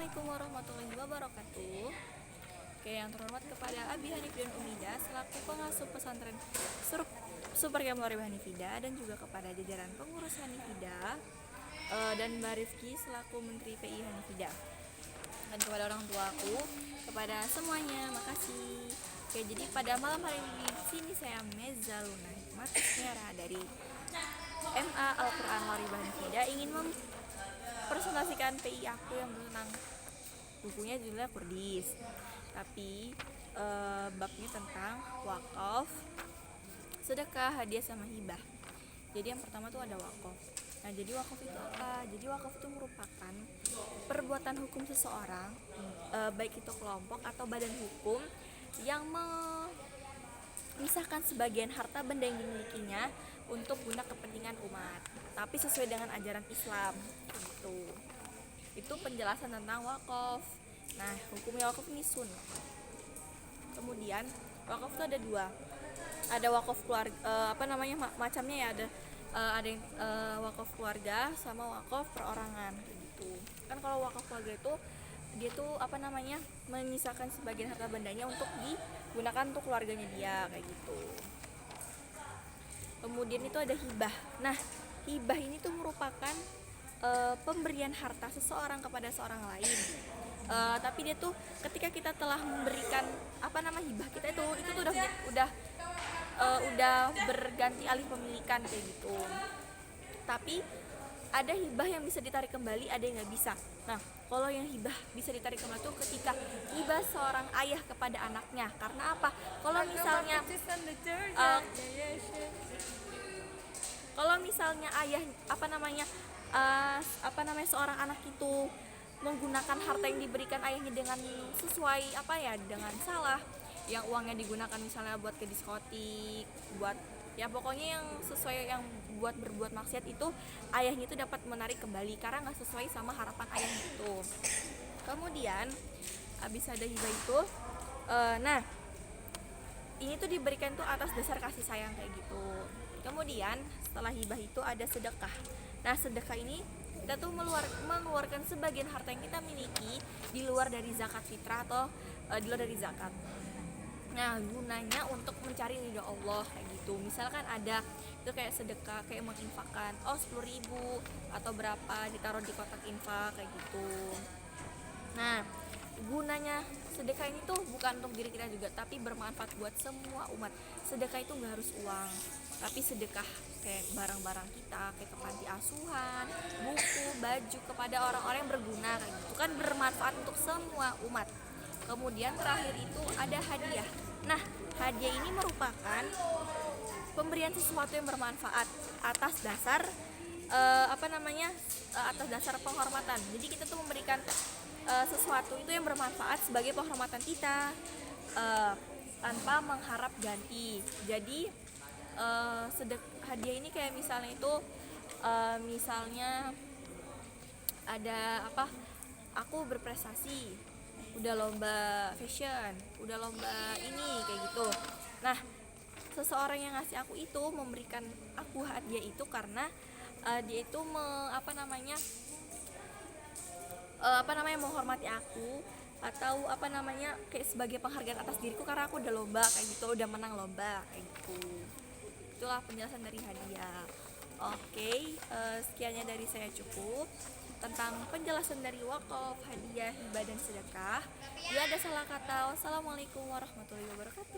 Assalamualaikum warahmatullahi wabarakatuh. Oke, yang terhormat kepada Abi Hanif dan Umida selaku pengasuh pesantren Super Kemlori Hanifida, dan juga kepada jajaran pengurus Hanifida, dan Mbak Rifki selaku Menteri PI Hanifida, dan kepada orang tuaku, kepada semuanya, makasih. Oke, jadi pada malam hari ini di sini saya Meza Luna Hikmat Tiara dari MA Al-Quran Waribah Hanifida ingin mempresentasikan PI aku yang tentang bukunya judulnya Kurdis, tapi babnya tentang wakaf, sedekah, hadiah, sama hibah. Jadi yang pertama tuh ada wakaf. Nah, jadi wakaf itu apa? Jadi wakaf itu merupakan perbuatan hukum seseorang, baik itu kelompok atau badan hukum, yang memisahkan sebagian harta benda yang dimilikinya untuk guna kepentingan umat, tapi sesuai dengan ajaran Islam. Itu penjelasan tentang wakaf. Nah, hukumnya wakaf ini sunnah. Kemudian wakaf itu ada dua. Ada wakaf keluarga, macamnya ya, ada yang wakaf keluarga sama wakaf perorangan gitu. Kan kalau wakaf keluarga itu dia tuh menyisakan sebagian harta bendanya untuk digunakan untuk keluarganya dia kayak gitu. Kemudian itu ada hibah. Nah, hibah ini tuh merupakan pemberian harta seseorang kepada seorang lain. Tapi dia tuh ketika kita telah memberikan hibah kita itu tuh udah berganti alih pemilikan kayak gitu. Tapi ada hibah yang bisa ditarik kembali, ada yang nggak bisa. Nah, kalau yang hibah bisa ditarik kembali itu ketika hibah seorang ayah kepada anaknya. Karena apa? Kalau misalnya ayah seorang anak itu menggunakan harta yang diberikan ayahnya dengan sesuai dengan salah, yang uangnya digunakan misalnya buat ke diskotik, buat pokoknya yang sesuai, yang buat berbuat maksiat, itu ayahnya itu dapat menarik kembali karena nggak sesuai sama harapan ayahnya itu. Kemudian habis ada hibah itu, nah ini tuh diberikan tuh atas dasar kasih sayang kayak gitu. Kemudian setelah hibah itu ada sedekah. Nah, sedekah ini kita tuh mengeluarkan sebagian harta yang kita miliki di luar dari zakat fitrah atau di luar dari zakat. Nah, gunanya untuk mencari ridho Allah kayak gitu. Misalkan ada itu kayak sedekah, kayak menginfakkan 10.000 atau berapa ditaruh di kotak infak kayak gitu. Nah, gunanya sedekah ini tuh bukan untuk diri kita juga, tapi bermanfaat buat semua umat. Sedekah itu nggak harus uang, tapi sedekah kayak barang-barang kita, kayak ke panti asuhan, buku, baju, kepada orang-orang yang berguna kayak gitu kan, bermanfaat untuk semua umat. Kemudian terakhir itu ada hadiah. Nah, hadiah ini merupakan pemberian sesuatu yang bermanfaat atas dasar atas dasar penghormatan. Jadi kita tuh memberikan sesuatu itu yang bermanfaat sebagai penghormatan kita, tanpa mengharap ganti. Jadi hadiah ini kayak misalnya itu misalnya ada aku berprestasi, udah lomba fashion, udah lomba ini kayak gitu. Nah, seseorang yang ngasih aku itu memberikan aku hadiah itu karena dia itu menghormati aku, atau kayak sebagai penghargaan atas diriku karena aku udah lomba kayak gitu, udah menang lomba kayak gitu. Itulah penjelasan dari hadiah. Oke, sekiannya dari saya cukup tentang penjelasan dari wakaf, hadiah, hibah, dan sedekah. Bila ada salah kata, wassalamualaikum warahmatullahi wabarakatuh.